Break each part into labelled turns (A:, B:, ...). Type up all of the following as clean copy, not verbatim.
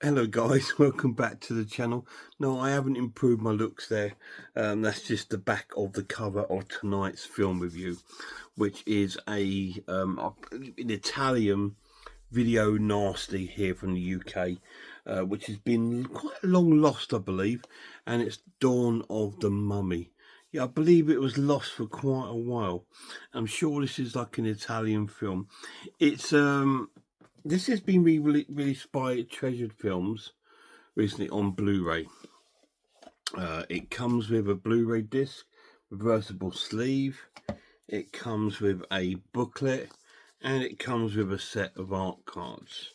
A: Hello guys, welcome back to the channel. No, I haven't improved my looks there. That's just the back of the cover of tonight's film review, which is an Italian video nasty here from the UK, which has been quite long lost, I believe, and it's Dawn of the Mummy. Yeah, I believe it was lost for quite a while. I'm sure this is like an Italian film. It's This has been released by Treasured Films recently on Blu-ray. It comes with a Blu-ray disc, reversible sleeve. It comes with a booklet, and it comes with a set of art cards.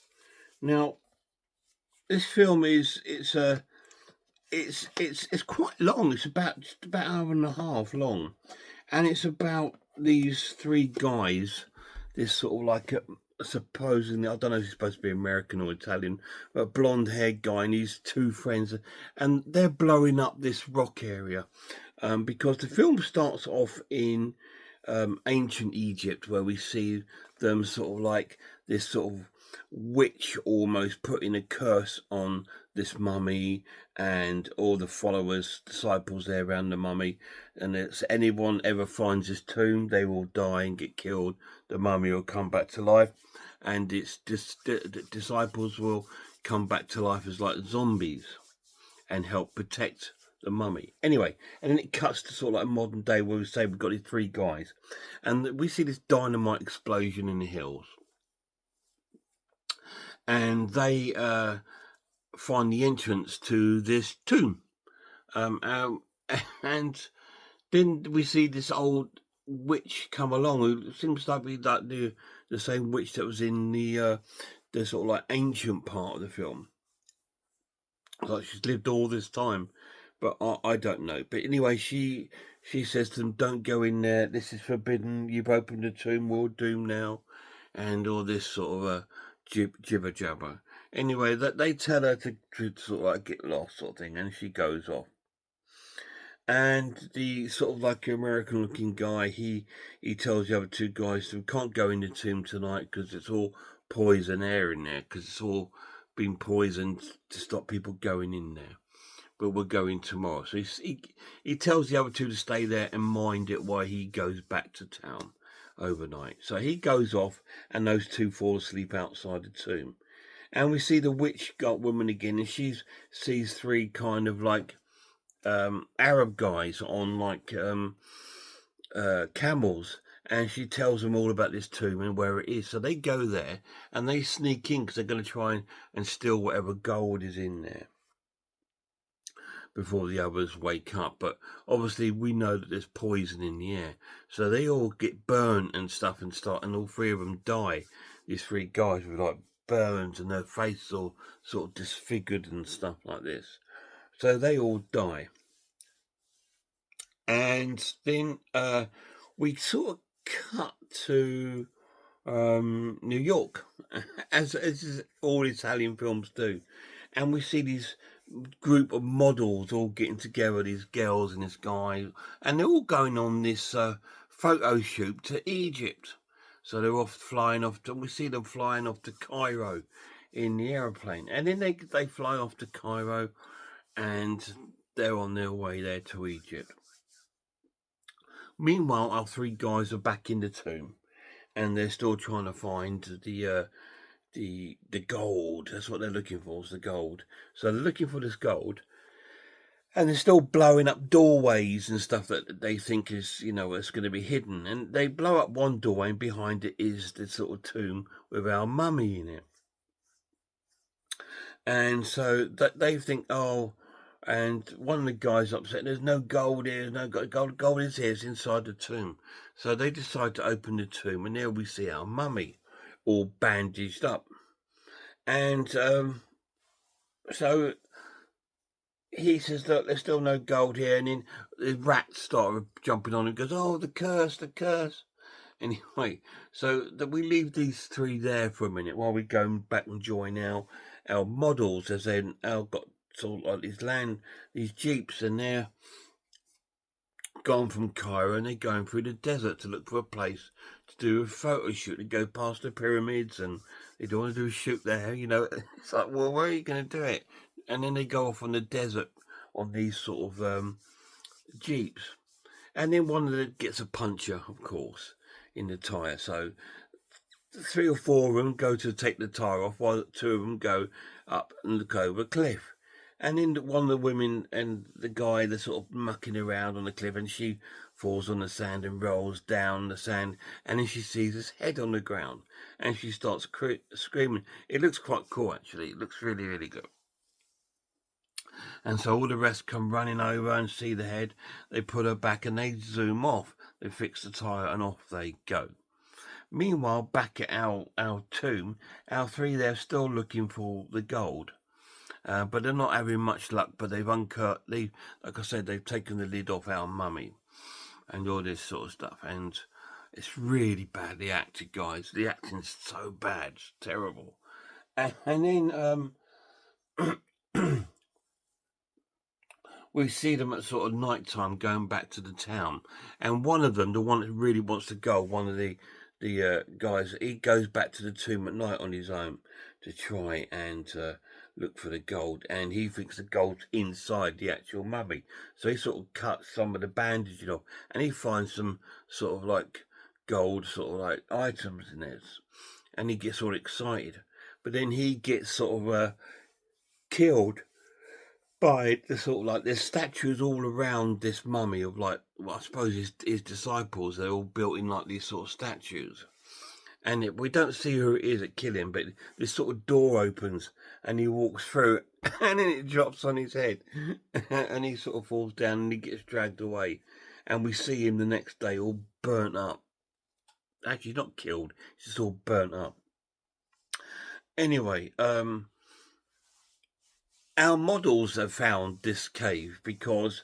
A: Now, this film it's quite long. It's about just about an hour and a half long, and it's about these three guys. This sort of like supposedly, I don't know if he's supposed to be American or Italian, but a blonde-haired guy and his two friends, and they're blowing up this rock area, because the film starts off in ancient Egypt, where we see them sort of like this sort of witch almost putting a curse on this mummy and all the followers, disciples there around the mummy. And if anyone ever finds this tomb, they will die and get killed. The mummy will come back to life, and it's just the disciples will come back to life as like zombies and help protect the mummy. Anyway, and then it cuts to sort of like modern day where we say we've got these three guys, and we see this dynamite explosion in the hills, and they find the entrance to this tomb. And then we see this old witch come along, who seems to be like the same witch that was in the sort of like ancient part of the film. Like she's lived all this time, but I don't know. But anyway, she says to them, "Don't go in there. This is forbidden. You've opened the tomb. We're all doomed now," and all this sort of jibber jabber. Anyway, that they tell her to sort of like get lost, sort of thing, and she goes off. And the sort of like American looking guy, he tells the other two guys we can't go in the tomb tonight because it's all poison air in there, because it's all been poisoned to stop people going in there. But we're going tomorrow. So he tells the other two to stay there and mind it while he goes back to town overnight. So he goes off, and those two fall asleep outside the tomb. And we see the witch got woman again, and she sees three kind of like Arab guys on like camels, and she tells them all about this tomb and where it is. So they go there and they sneak in because they're going to try and steal whatever gold is in there before the others wake up. But obviously we know that there's poison in the air, so they all get burnt and stuff and all three of them die. These three guys with like burns and their faces all sort of disfigured and stuff like this. So they all die. And then we sort of cut to New York, as all Italian films do, and we see these group of models all getting together, these girls and this guy, and they're all going on this photo shoot to Egypt. So they're off flying off to, we see them flying off to Cairo in the aeroplane, and then they fly off to Cairo, and they're on their way there to Egypt. Meanwhile, our three guys are back in the tomb, and they're still trying to find the gold. That's what they're looking for, is the gold. So they're looking for this gold, and they're still blowing up doorways and stuff that they think is, it's going to be hidden. And they blow up one doorway, and behind it is the sort of tomb with our mummy in it. And so that they think, oh. And one of the guys upset, there's no gold here, there's no gold. Gold is here, it's inside the tomb. So they decide to open the tomb, and there we see our mummy, all bandaged up. And so he says, look, there's still no gold here. And then the rats start jumping on and goes, oh, the curse, the curse. Anyway, so that we leave these three there for a minute while we go back and join our models, as then got sort of like these jeeps, and they're gone from Cairo, and they're going through the desert to look for a place to do a photo shoot, to go past the pyramids and They don't want to do a shoot there, you know. It's like, well, where are you going to do it? And then they go off on the desert on these sort of jeeps. And then one of them gets a puncture, of course, in the tyre. So 3 or 4 of them go to take the tyre off, while 2 of them go up and look over a cliff. And then one of the women and the guy, they're sort of mucking around on the cliff, and she falls on the sand and rolls down the sand, and then she sees his head on the ground, and she starts screaming. It looks quite cool, actually. It looks really, really good. And so all the rest come running over and see the head. They put her back and they zoom off. They fix the tyre and off they go. Meanwhile, back at our tomb, our 3, they're still looking for the gold. But they're not having much luck, but they've like I said, they've taken the lid off our mummy and all this sort of stuff. And it's really badly acted, guys. The acting's so bad. It's terrible. And then we see them at sort of night time going back to the town. And one of them, the one that really wants to go, one of the guys, he goes back to the tomb at night on his own to try and look for the gold, and he thinks the gold's inside the actual mummy. So he sort of cuts some of the bandaging off, and he finds some sort of like gold sort of like items in it, and he gets all excited. But then he gets sort of killed by the sort of like, there's statues all around this mummy of like, well, I suppose his disciples. They're all built in like these sort of statues. And we don't see who it is that kill him, but this sort of door opens and he walks through and then it drops on his head and he sort of falls down and he gets dragged away. And we see him the next day all burnt up. Actually, he's not killed, he's just all burnt up. Anyway, our models have found this cave because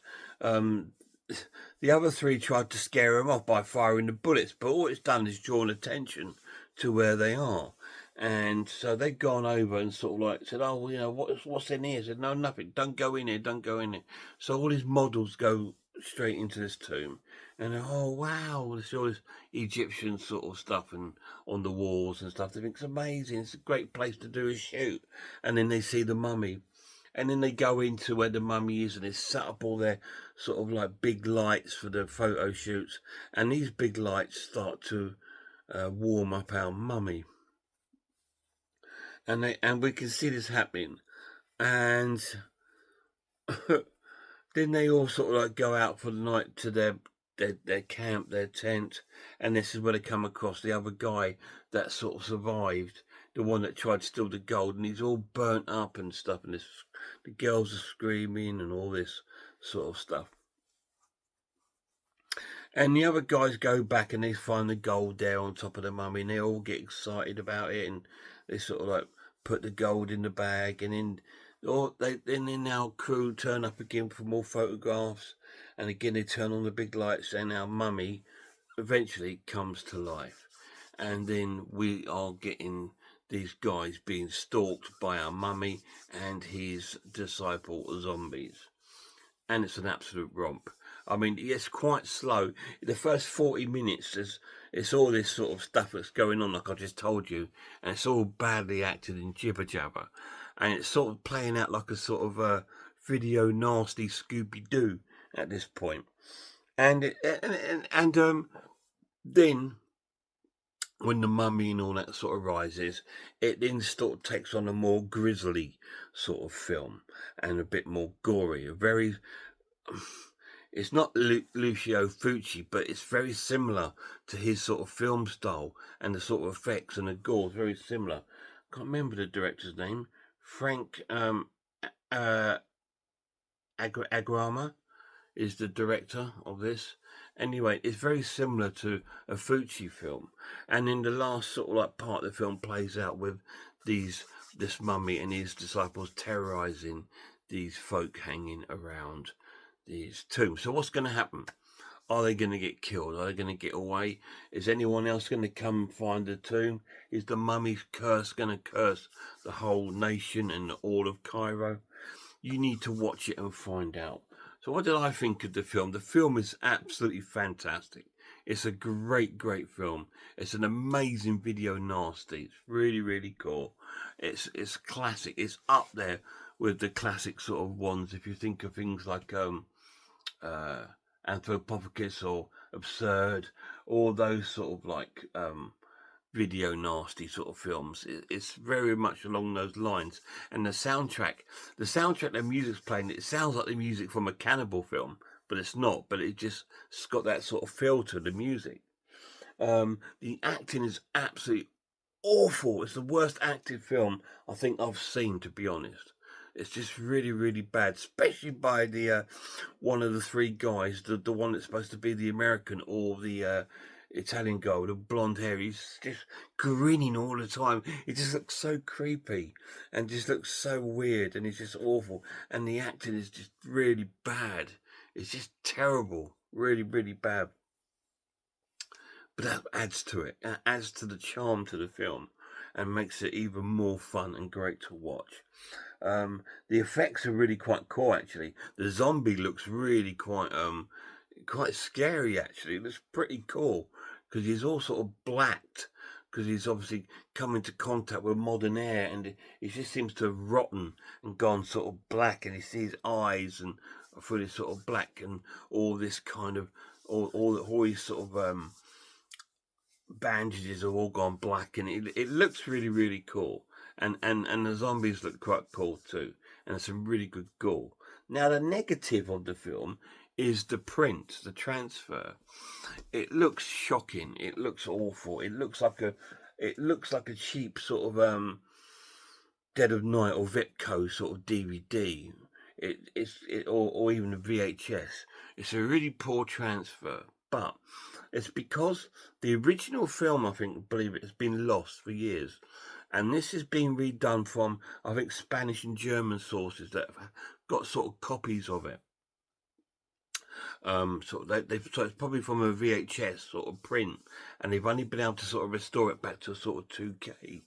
A: the other 3 tried to scare him off by firing the bullets, but all it's done is drawn attention to where they are. And so they've gone over and sort of like said, oh, you know, what's in here? I said, no, nothing. Don't go in here. Don't go in here. So all his models go straight into this tomb. And oh, wow, there's all this Egyptian sort of stuff and on the walls and stuff. They think it's amazing. It's a great place to do a shoot. And then they see the mummy. And then they go into where the mummy is and they set up all their sort of like big lights for the photo shoots. And these big lights start to warm up our mummy. And we can see this happening. And then they all sort of like go out for the night to their camp, their tent. And this is where they come across the other guy that sort of survived, the one that tried to steal the gold, and he's all burnt up and stuff, and the girls are screaming and all this sort of stuff. And the other guys go back and they find the gold there on top of the mummy, and they all get excited about it, and they sort of like put the gold in the bag, and then our crew turn up again for more photographs, and again they turn on the big lights, and our mummy eventually comes to life. And then we are getting these guys being stalked by our mummy and his disciple zombies. And it's an absolute romp. I mean, it's quite slow. The first 40 minutes, it's all this sort of stuff that's going on, like I just told you, and it's all badly acted in jibber jabber, and it's sort of playing out like a sort of a video nasty Scooby-Doo at this point. And then when the mummy and all that sort of rises, it then sort of takes on a more grisly sort of film and a bit more gory. It's not Lucio Fulci, but it's very similar to his sort of film style and the sort of effects and the gore is very similar. I can't remember the director's name. Frank Agrama is the director of this. Anyway, it's very similar to a Fulci film. And in the last sort of like part of the film plays out with this mummy and his disciples terrorizing these folk hanging around these tombs. So what's going to happen? Are they going to get killed? Are they going to get away? Is anyone else going to come find the tomb? Is the mummy's curse going to curse the whole nation and all of Cairo? You need to watch it and find out. So what did I think of the film? The film is absolutely fantastic. It's a great film. It's an amazing video nasty. It's really, really cool. It's classic. It's up there with the classic sort of ones. If you think of things like Anthropophagus or Absurd, all those sort of like video nasty sort of films. It's very much along those lines. And the soundtrack, the music's playing, it sounds like the music from a cannibal film, but it's not. But it's got that sort of feel to the music. The acting is absolutely awful. It's the worst acted film I think I've seen, to be honest. It's just really, really bad, especially by the one of the three guys, the one that's supposed to be the American or the Italian guy with the blonde hair. He's just grinning all the time. He just looks so creepy and just looks so weird, and he's just awful. And the acting is just really bad. It's just terrible, really, really bad. But that adds to it. That adds to the charm to the film and makes it even more fun and great to watch. The effects are really quite cool, actually. The zombie looks really quite scary, actually. It looks pretty cool because he's all sort of blacked because he's obviously come into contact with modern air, and he just seems to have rotten and gone sort of black, and you see his eyes and fully sort of black, and all this kind of all his sort of bandages have all gone black, and it looks really, really cool. And the zombies look quite cool too, and there's some really good gore. Now the negative of the film is the print, the transfer. It looks shocking. It looks awful. It looks like a cheap sort of Dead of Night or Vipco sort of DVD. Or even a VHS. It's a really poor transfer, but it's because the original film, I believe it, has been lost for years. And this is being redone from, I think, Spanish and German sources that have got sort of copies of it. So it's probably from a VHS sort of print, and they've only been able to sort of restore it back to a sort of 2K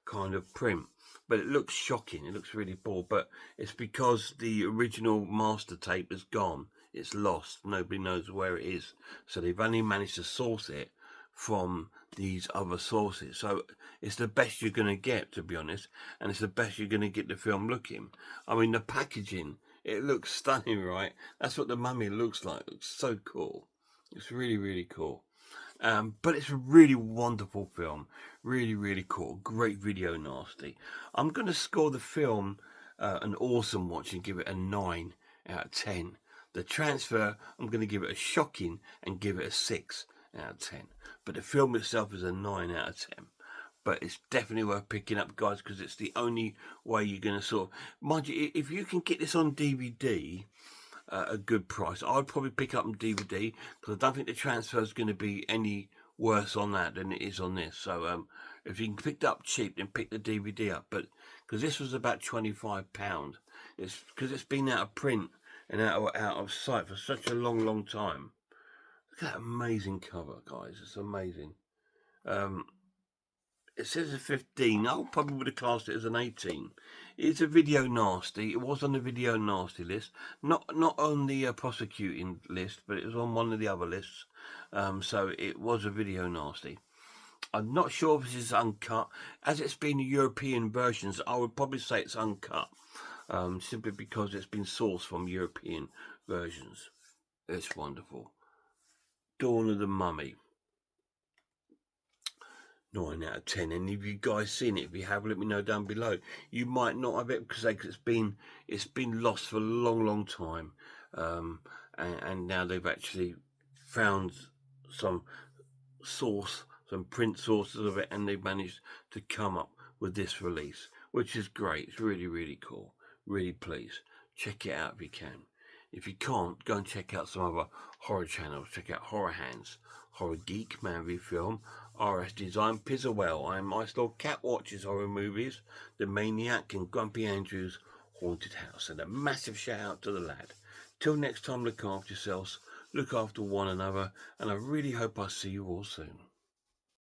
A: kind of print. But it looks shocking. It looks really poor. But it's because the original master tape is gone. It's lost. Nobody knows where it is. So they've only managed to source it from these other sources. So it's the best you're going to get, to be honest. And it's the best you're going to get the film looking. I mean, the packaging, it looks stunning, right? That's what The Mummy looks like. It looks so cool. It's really, really cool. But it's a really wonderful film. Really, really cool. Great video nasty. I'm going to score the film an awesome watch and give it a 9 out of 10. The transfer, I'm going to give it a shocking and give it a 6 out of 10. But the film itself is a 9 out of 10. But it's definitely worth picking up, guys, because it's the only way you're going to sort of... Mind you, if you can get this on DVD... a good price, I'd probably pick up on DVD because I don't think the transfer is going to be any worse on that than it is on this. So if you can pick it up cheap, then pick the DVD up. But because this was about £25, it's because it's been out of print and out of sight for such a long time. Look at that amazing cover, guys. It's amazing. It says a 15. I probably would have classed it as an 18. It's a video nasty. It was on the video nasty list, not on the prosecuting list, but it was on one of the other lists. So it was a video nasty. I'm not sure if this is uncut. As it's been European versions, I would probably say it's uncut, simply because it's been sourced from European versions. It's wonderful. Dawn of the Mummy. 9 out of 10. And if you guys seen it, if you have, let me know down below. You might not have it because it's been lost for a long time, and now they've actually found some print sources of it, and they've managed to come up with this release, which is great. It's really cool. Really pleased. Check it out if you can. If you can't, go and check out some other horror channels. Check out Horror Hands, Horror Geek, Man v Film, RS Design, Pizzawell. I'm Ice Lord Cat Watches Horror Movies, The Maniac, and Grumpy Andrew's Haunted House. And a massive shout out to the lad. Till next time, look after yourselves, look after one another, and I really hope I see you all soon.